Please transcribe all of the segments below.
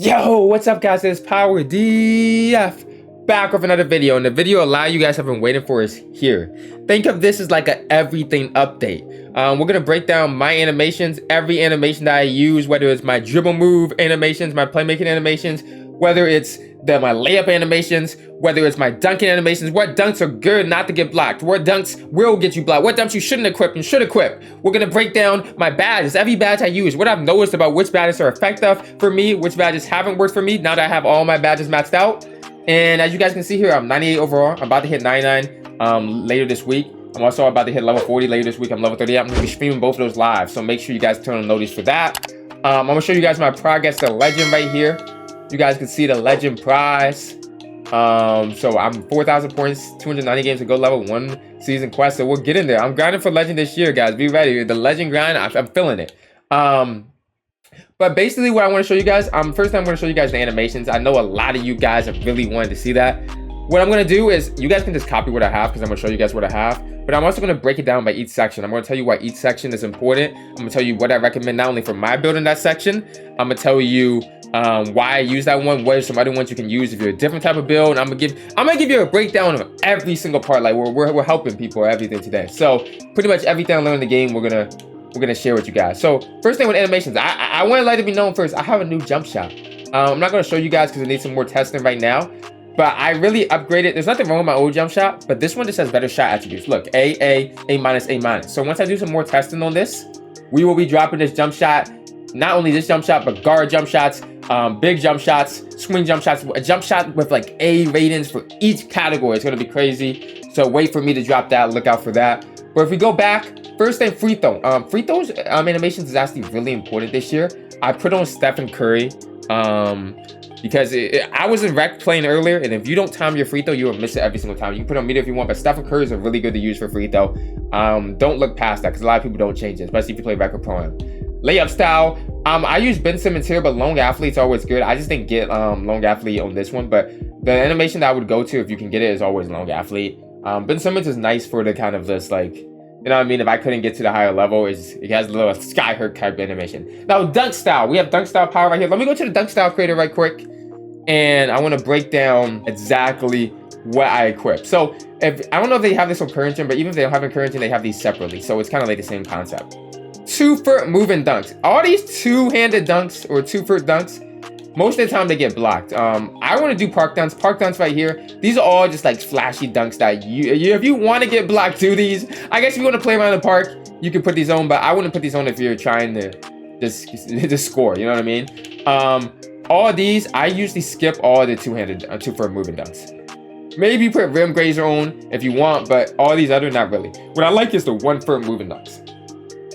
Yo, what's up guys? It's PowerDF back with another video, and the video a lot of you guys have been waiting for is here. Think of this as like an everything update. We're gonna break down my animations, every animation that I use, whether it's my dribble move animations, my playmaking animations, whether it's my layup animations, whether it's my dunking animations, what dunks are good not to get blocked, what dunks will get you blocked, what dunks you shouldn't equip and should equip. We're gonna break down my badges, every badge I use, what I've noticed about which badges are effective for me, which badges haven't worked for me now that I have all my badges maxed out. And as you guys can see here, I'm 98 overall. I'm about to hit 99 later this week. I'm also about to hit level 40 later this week. I'm level 38. I'm gonna be streaming both of those live, so make sure you guys turn on notice for that. I'm gonna show you guys my progress to legend right here. You guys can see the legend prize. So I'm 4,000 points, 290 games to go, level 1 season quest. So we'll get in there. I'm grinding for legend this year, guys. Be ready. The legend grind, I'm feeling it. But basically what I want to show you guys, first I'm going to show you guys the animations. I know a lot of you guys have really wanted to see that. What I'm going to do is, you guys can just copy what I have because I'm going to show you guys what I have. But I'm also going to break it down by each section. I'm going to tell you why each section is important. I'm going to tell you what I recommend not only for my build in that section. I'm going to tell you why I use that one, what are some other ones you can use if you're a different type of build. And I'm gonna give you a breakdown of every single part. Like we're helping people or everything today. So pretty much everything I learned in the game we're gonna share with you guys. So first thing with animations, I want to let it be known first, I have a new jump shot. I'm not gonna show you guys because it needs some more testing right now. But I really upgraded. There's nothing wrong with my old jump shot, but this one just has better shot attributes. Look, A minus, A minus. So once I do some more testing on this, we will be dropping this jump shot. Not only this jump shot, but guard jump shots, big jump shots, swing jump shots, a jump shot with like A ratings for each category. It's gonna be crazy. So wait for me to drop that, look out for that. But if we go back, first thing, free throw. Free throws animations is actually really important this year. I put on Stephen Curry because I was in rec playing earlier, and if you don't time your free throw, you will miss it every single time. You can put on meter if you want, but Stephen Curry is really good to use for free throw. Don't look past that because a lot of people don't change it, especially if you play rec or pro. Layup style, I use Ben Simmons here, but long athlete's always good. I just didn't get long athlete on this one, but the animation that I would go to if you can get it is always long athlete. Ben Simmons is nice for the kind of this, like, you know what I mean? If I couldn't get to the higher level, it has a little sky hurt type animation. Now dunk style, we have dunk style power right here. Let me go to the dunk style creator right quick, and I want to break down exactly what I equip. So I don't know if they have this on current gen, but even if they don't have it current gen, they have these separately. So it's kind of like the same concept. 2-foot moving dunks. All these two-handed dunks or 2-foot dunks, most of the time they get blocked. I want to do park dunks. Park dunks right here. These are all just like flashy dunks that if you want to get blocked, do these. I guess if you want to play around the park, you can put these on, but I wouldn't put these on if you're trying to just score. You know what I mean? All these, I usually skip all the two-handed 2-foot moving dunks. Maybe put rim grazer on if you want, but all these other, not really. What I like is the 1-foot moving dunks.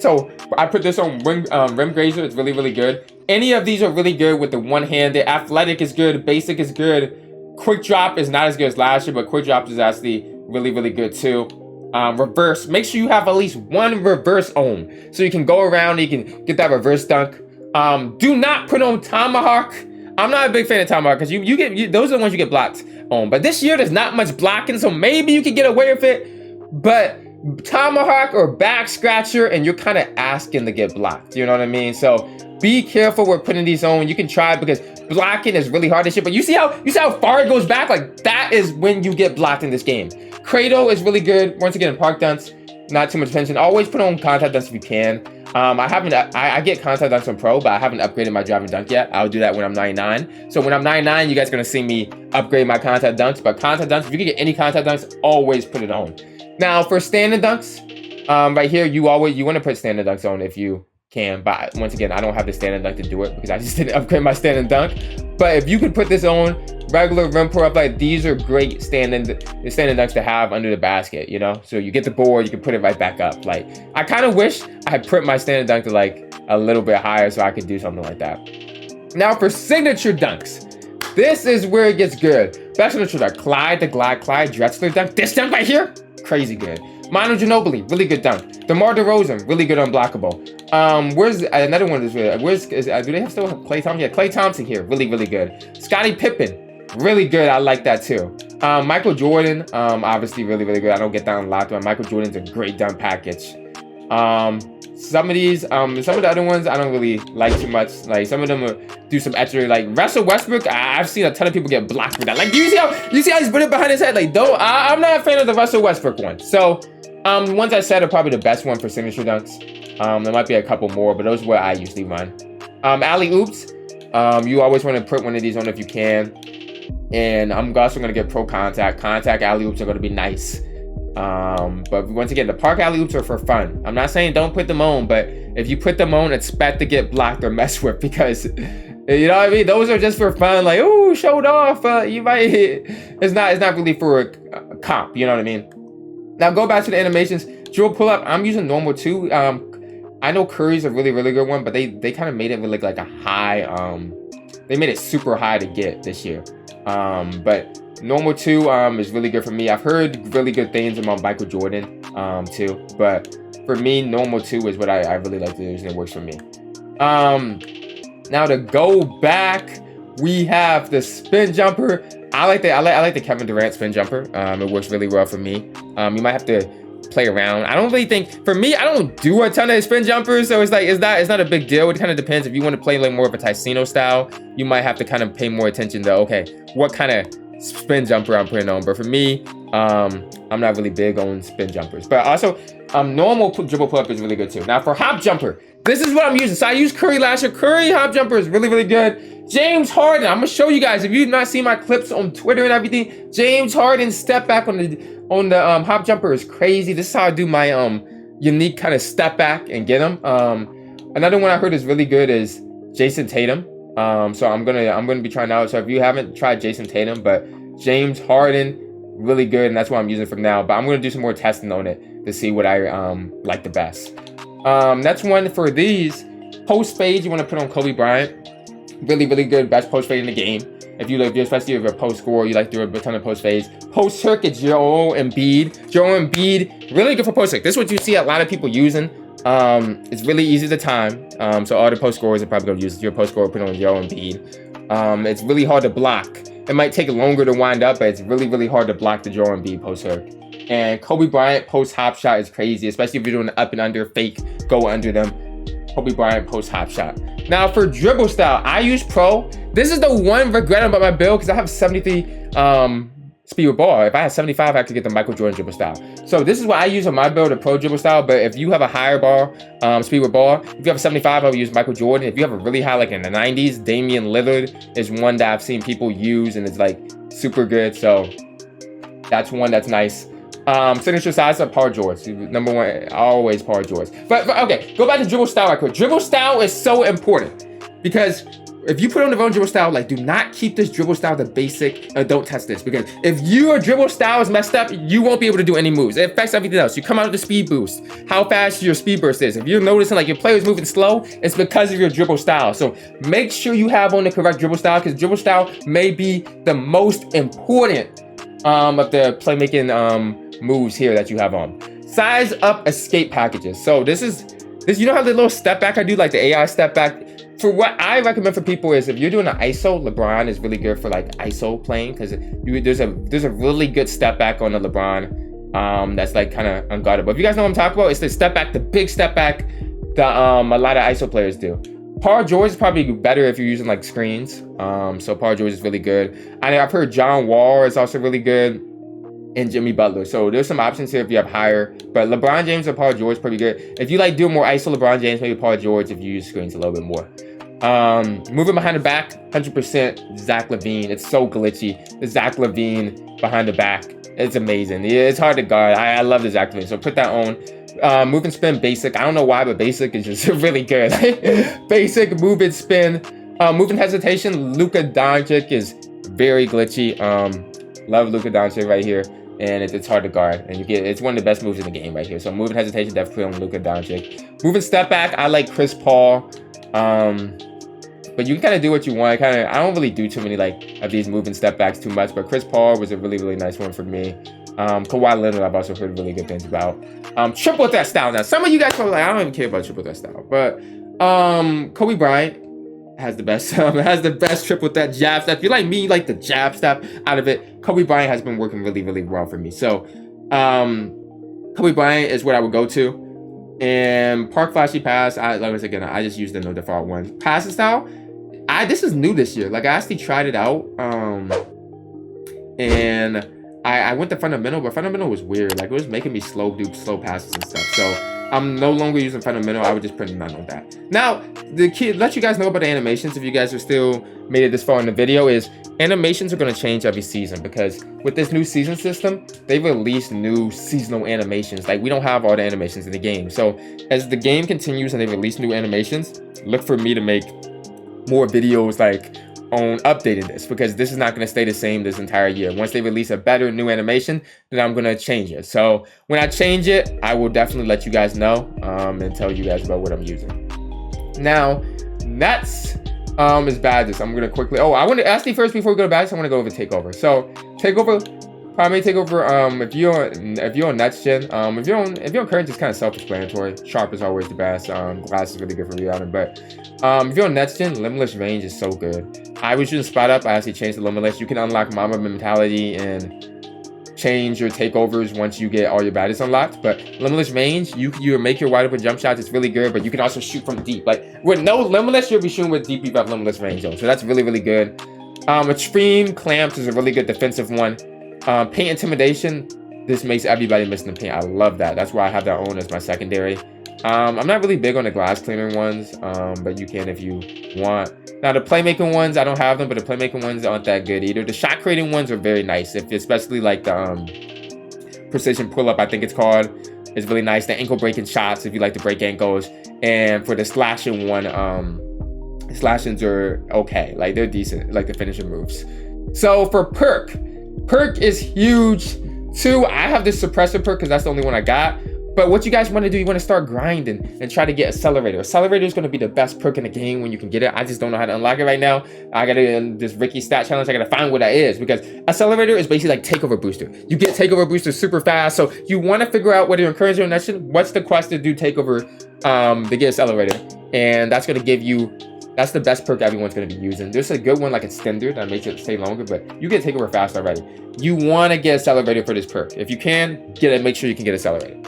So I put this on rim grazer. It's really, really good. Any of these are really good with the one-handed. Athletic is good. Basic is good. Quick drop is not as good as last year, but quick drop is actually really, really good too. Reverse. Make sure you have at least one reverse on, so you can go around and you can get that reverse dunk. Do not put on tomahawk. I'm not a big fan of tomahawk because those are the ones you get blocked on. But this year there's not much blocking, so maybe you can get away with it. But tomahawk or back scratcher, and you're kind of asking to get blocked. You know what I mean? So be careful with putting these on. You can try because blocking is really hard this year. But you see how far it goes back? Like that is when you get blocked in this game. Cradle is really good. Once again, park dunks, not too much attention. Always put on contact dunks if you can. I get contact dunks on pro, but I haven't upgraded my driving dunk yet. I'll do that when I'm 99. So when I'm 99, you guys are gonna see me upgrade my contact dunks. But contact dunks, if you can get any contact dunks, always put it on. Now for standing dunks, right here, you want to put standing dunks on if you can. But once again, I don't have the standing dunk to do it because I just didn't upgrade my standing dunk. But if you can put this on, regular rim pull up, like these are great standing dunks to have under the basket, you know? So you get the board, you can put it right back up. Like I kind of wish I had put my standing dunk to like a little bit higher so I could do something like that. Now for signature dunks. This is where it gets good. Best signature dunk. Clyde Drexler dunk. This dunk right here, crazy good. Manu Ginobili, really good dunk. DeMar DeRozan, really good unblockable. Where's another one? Do they have still have Klay Thompson? Yeah, Klay Thompson here, really good. Scottie Pippen, really good. I like that too. Michael Jordan, obviously really good. I don't get that unlocked, but Michael Jordan's a great dunk package. Some of the other ones I don't really like too much. Like some of them do some extra. Like Russell Westbrook, I've seen a ton of people get blocked for that. Like, do you see how he's put it behind his head? Like, though I'm not a fan of the Russell Westbrook one. So, the ones I said are probably the best one for signature dunks. There might be a couple more, but those are what I usually run. Alley oops. You always want to put one of these on if you can. And I'm also gonna get pro contact. Contact alley oops are gonna be nice. But once again, the park alley oops are for fun. I'm not saying don't put them on, but if you put them on, expect to get blocked or messed with, because you know what I mean. Those are just for fun. Like, oh, showed off. You might hit. It's not really for a comp. You know what I mean. Now go back to the animations. Dribble pull up. I'm using normal too. I know Curry's a really good one, but they kind of made it look like a high. They made it super high to get this year. But normal 2 is really good for me. I've heard really good things about Michael Jordan too, but for me, normal 2 is what I really like to use, and it works for me. Now to go back, we have the spin jumper. I like the Kevin Durant spin jumper. It works really well for me. You might have to play around. I don't really think, for me, I don't do a ton of spin jumpers, so it's not a big deal. It kind of depends. If you want to play like more of a Ticino style, you might have to kind of pay more attention to, okay, what kind of spin jumper I'm putting on. But for me, I'm not really big on spin jumpers. But also, normal dribble pull up is really good too. Now for hop jumper, this is what I'm using. So I used Curry last year. Curry hop jumper is really good. James Harden, I'm gonna show you guys. If you've not seen my clips on Twitter and everything, James Harden step back on the hop jumper is crazy. This is how I do my unique kind of step back and get them. Another one I heard is really good is Jason Tatum. So I'm gonna be trying out. So if you haven't tried Jason Tatum, but James Harden, really good, and that's what I'm using from now. But I'm gonna do some more testing on it to see what I like the best. That's one for these post fades. You want to put on Kobe Bryant. Really good, best post fade in the game. If you like, especially if you're a post scorer, you like to do a ton of post fades. Post hook is Joel Embiid, really good for post hook. This is what you see a lot of people using. It's really easy to time. So all the post scorers are probably gonna use it. If you're a post scorer, put on Joel Embiid. It's really hard to block. It might take longer to wind up, but it's really hard to block the Joel Embiid post hook. And Kobe Bryant post hop shot is crazy, especially if you're doing an up and under fake, go under them. Kobe Bryant post hop shot. Now for dribble style, I use pro. This is the one regret about my build, because I have 73 speed with ball. If I had 75, I could get the Michael Jordan dribble style. So this is what I use on my build, a pro dribble style. But if you have a higher ball, speed with ball, if you have a 75, I would use Michael Jordan. If you have a really high, like in the 90s, Damian Lillard is one that I've seen people use, and it's like super good. So that's one that's nice. Signature size of Paul George. Number one, always Paul George. But okay, go back to dribble style right quick. Dribble style is so important, because if you put on the wrong dribble style, like, do not keep this dribble style the basic. Don't test this, because if your dribble style is messed up, you won't be able to do any moves. It affects everything else. You come out with the speed boost, how fast your speed burst is. If you're noticing like your player's moving slow, it's because of your dribble style. So make sure you have on the correct dribble style, because dribble style may be the most important of the playmaking moves here that you have on. Size up escape packages. So this, you know how the little step back I do, like the AI step back? For what I recommend for people is, if you're doing an ISO, LeBron is really good for like ISO playing, because there's a really good step back on the LeBron that's like kind of unguardable. If you guys know what I'm talking about, it's the step back, the big step back that a lot of ISO players do. Paul George is probably better if you're using like screens. So Paul George is really good. I've heard John Wall is also really good, and Jimmy Butler. So there's some options here if you have higher, but LeBron James or Paul George is pretty good. If you like doing more ISO, LeBron James, maybe Paul George if you use screens a little bit more. Moving behind the back, 100% Zach LaVine. It's so glitchy. The Zach LaVine behind the back, it's amazing. It's hard to guard. I love the Zach LaVine, so put that on. Move and spin basic. I don't know why, but basic is just really good. Basic, move and spin. Move and hesitation, Luka Doncic is very glitchy. Love Luka Doncic right here. And it's hard to guard, and it's one of the best moves in the game right here. So moving hesitation, definitely on Luka Doncic. Moving step back, I like Chris Paul. But you can kind of do what you want. I don't really do too many like of these moving step backs too much. But Chris Paul was a really nice one for me. Kawhi Leonard, I've also heard really good things about. Triple threat style. Now, some of you guys are like, I don't even care about triple threat style, but Kobe Bryant has the best triple threat jab step. If you like me, you like the jab step out of it. Kobe Bryant has been working really well for me. So Kobe Bryant is what I would go to. And Park Flashy Pass, like I said again, I just use the no default one. Passing style, this is new this year. Like I actually tried it out. And I went to fundamental, but fundamental was weird. Like it was making me do slow passes and stuff. So I'm no longer using fundamental. I would just put none on that. Now, the key, let you guys know about the animations if you guys are still made it this far in the video, is animations are going to change every season, because with this new season system, they released new seasonal animations. Like we don't have all the animations in the game. So as the game continues and they release new animations, look for me to make more videos like on updating this, because this is not going to stay the same this entire year. Once they release a better new animation, then I'm going to change it. So when I change it, I will definitely let you guys know and tell you guys about what I'm using. Now, next is badges. I'm going to quickly, I want to ask you first before we go to badges, I want to go over takeover. So takeover, primary takeover, if you're on next gen, if you're on current, it's kind of self-explanatory. Sharp is always the best. Glass is really good for rebounding, but if you're on next gen, limitless range is so good. I was using spot up. I actually changed the limitless. You can unlock Mamba mentality and change your takeovers once you get all your badges unlocked. But limitless range, you make your wide open jump shots. It's really good, but you can also shoot from deep. Like with no limitless, you'll be shooting with deep. You have limitless range though, so that's really good. Extreme clamps is a really good defensive one. Paint intimidation. This makes everybody miss in the paint. I love that. That's why I have that on as my secondary. I'm not really big on the glass cleaner ones, but you can if you want. Now the playmaking ones, I don't have them, but the playmaking ones aren't that good either. The shot creating ones are very nice, especially like the precision pull up, I think it's called, is really nice. The ankle breaking shots, if you like to break ankles, and for the slashing one, slashings are okay, like they're decent, like the finishing moves. So for perk is huge too. I have this suppressor perk because that's the only one I got. But what you guys want to do, you want to start grinding and try to get Accelerator. Accelerator is going to be the best perk in the game when you can get it. I just don't know how to unlock it right now. I got to, in this Ricky stat challenge, I got to find what that is, because Accelerator is basically like Takeover Booster. You get Takeover Booster super fast. So you want to figure out whether you're encouraging or not. What's the quest to do Takeover to get Accelerator? And that's going to give you, that's the best perk everyone's going to be using. There's a good one like Extender that makes it stay longer, but you get Takeover fast already. You want to get Accelerator for this perk. If you can, get it, make sure you can get Accelerator.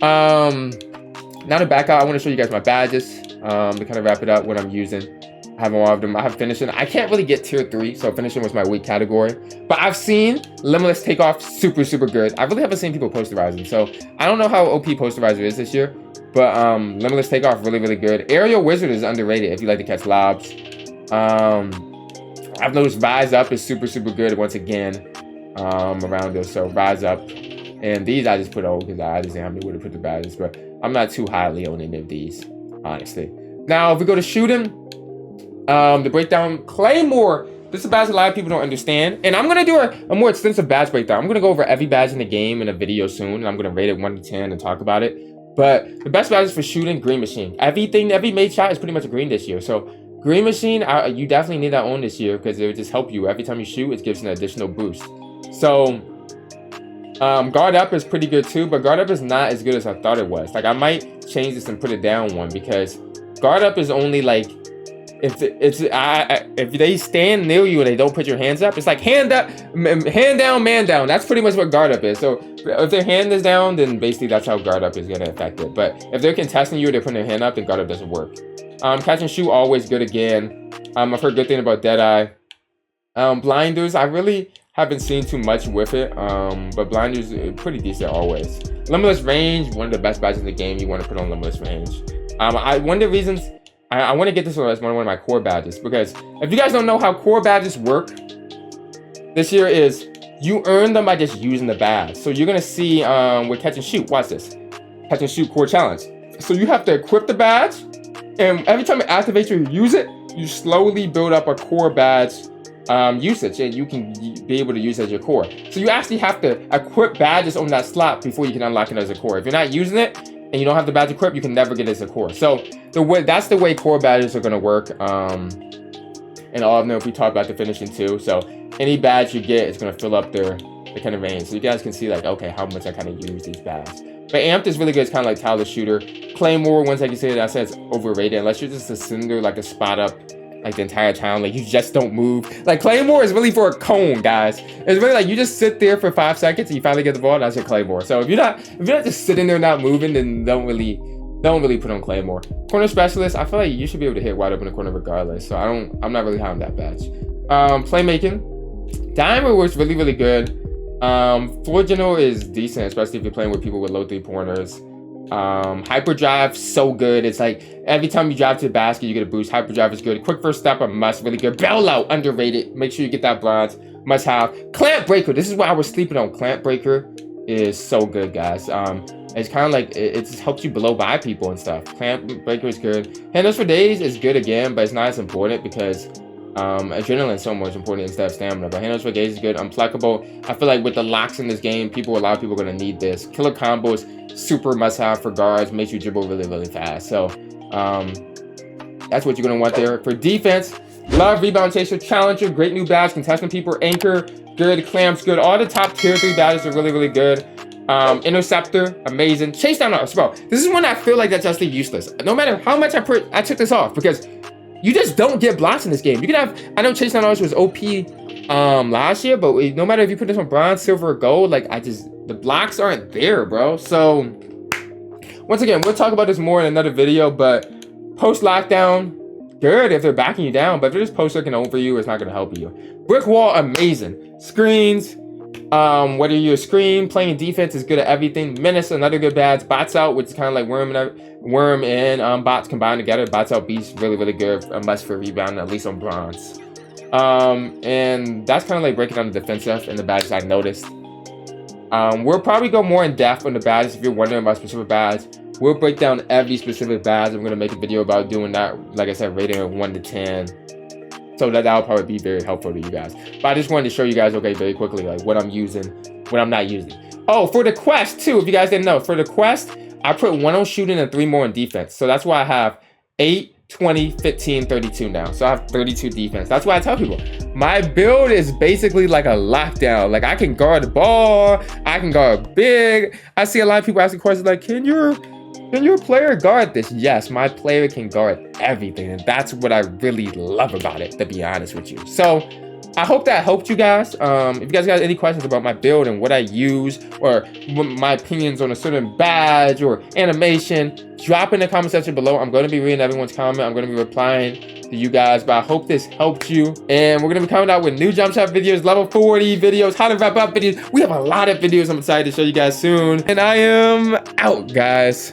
Now to back out, I want to show you guys my badges to kind of wrap it up, what I'm using. I have all of them. I have finishing. I can't really get tier 3, so finishing was my weak category. But I've seen Limitless Takeoff super good. I really haven't seen people posterizing, so I don't know how OP posterizer is this year. But Limitless Takeoff really good. Aerial Wizard is underrated if you like to catch lobs. I've noticed Rise Up is super good once again around this. So Rise Up. And these I just put on because I just didn't have anywhere to put the badges, but I'm not too highly on any of these, honestly. Now, if we go to shooting, the breakdown, Claymore, this is a badge a lot of people don't understand. And I'm going to do a more extensive badge breakdown. I'm going to go over every badge in the game in a video soon, and I'm going to rate it 1 to 10 and talk about it. But the best badges for shooting, Green Machine. Every made shot is pretty much a green this year. So Green Machine, you definitely need that on this year because it would just help you. Every time you shoot, it gives an additional boost. So Guard Up is pretty good too, but Guard Up is not as good as I thought it was. Like I might change this and put it down one, because Guard Up is only like if they stand near you and they don't put your hands up, it's like hand up, hand down, man down. That's pretty much what Guard Up is. So if their hand is down, then basically that's how Guard Up is gonna affect it. But if they're contesting you, they're putting their hand up, then Guard Up doesn't work. Catch and shoot, always good again. I've heard good thing about Deadeye. Blinders, I really haven't seen too much with it, but Blinders is pretty decent always. Limitless Range, one of the best badges in the game. You want to put on Limitless Range. One of the reasons I want to get this one as one of my core badges, because if you guys don't know how core badges work, this year is you earn them by just using the badge. So you're gonna see with Catch and Shoot. Watch this, Catch and Shoot core challenge. So you have to equip the badge, and every time it activates you use it, you slowly build up a core badge usage, and you can be able to use it as your core. So you actually have to equip badges on that slot before you can unlock it as a core. If you're not using it and you don't have the badge equipped, you can never get it as a core. So that's the way core badges are gonna work. And all of them, if we talk about the finishing too. So any badge you get is gonna fill up their kind of range. So you guys can see like, okay, how much I kind of use these badges. But amped is really good. It's kind of like Tyler Shooter. Claymore, once I can say it, I said it's overrated unless you're just a cinder, like a spot up like the entire town, like you just don't move. Like Claymore is really for a cone, guys. It's really like you just sit there for 5 seconds and you finally get the ball, and that's your Claymore. So if you're not just sitting there not moving, then don't really put on Claymore. Corner specialist, I feel like you should be able to hit wide open the corner regardless. So I'm not really high on that badge. Playmaking, Diamond works really, really good. Floor general is decent, especially if you're playing with people with low 3-pointers. Hyperdrive, so good. It's like every time you drive to the basket, you get a boost. Hyperdrive is good. Quick first step, a must, really good. Bailout, underrated. Make sure you get that bronze, must have. Clamp breaker, this is what I was sleeping on. Clamp breaker is so good, guys. It's kind of like it just helps you blow by people and stuff. Clamp breaker is good. Handles for days is good again, but it's not as important because adrenaline is so much important instead of stamina. But handles for days is good. Unpluckable, I feel like with the locks in this game, a lot of people are gonna need this. Killer combos, super must have for guards, makes you dribble really, really fast. So that's what you're gonna want there. For defense, love rebound chaser, challenger, great new badge, contesting people, anchor, good, clamps, good. All the top tier 3 badges are really, really good. Interceptor, amazing. Chase down artists, bro. This is one I feel like that's actually useless. No matter how much I took this off, because you just don't get blocks in this game. You can have, I know chase down artists was OP last year, but no matter if you put this on bronze, silver, or gold, like the blocks aren't there, bro. So once again, we'll talk about this more in another video, but post lockdown, good if they're backing you down, but if they're just post looking over you, it's not gonna help you. Brick wall, amazing. Screens, whether you're a screen, playing defense is good at everything. Menace, another good badge. Bots out, which is kind of like worm and bots combined together. Bots out beast, really, really good. A must for rebounding, at least on bronze. And that's kind of like breaking down the defensive and the badges I noticed. We'll probably go more in depth on the badges if you're wondering about specific badges. We'll break down every specific badge. I'm going to make a video about doing that, like I said, rating of 1 to 10. So that'll probably be very helpful to you guys. But I just wanted to show you guys, okay, very quickly, like what I'm using, what I'm not using. Oh, for the quest too, if you guys didn't know, for the quest, I put 1 on shooting and 3 more on defense. So that's why I have 8, 20, 15, 32 now. So I have 32 defense. That's why I tell people, my build is basically like a lockdown. Like I can guard the ball, I can guard big. I see a lot of people asking questions like, can your player guard this? Yes, my player can guard everything, and that's what I really love about it, to be honest with you. So I hope that helped you guys. If you guys got any questions about my build and what I use, or my opinions on a certain badge or animation, drop in the comment section below. I'm going to be reading everyone's comment. I'm going to be replying to you guys, but I hope this helped you. And we're going to be coming out with new jump shot videos, level 40 videos, how to wrap up videos. We have a lot of videos I'm excited to show you guys soon. And I am out, guys.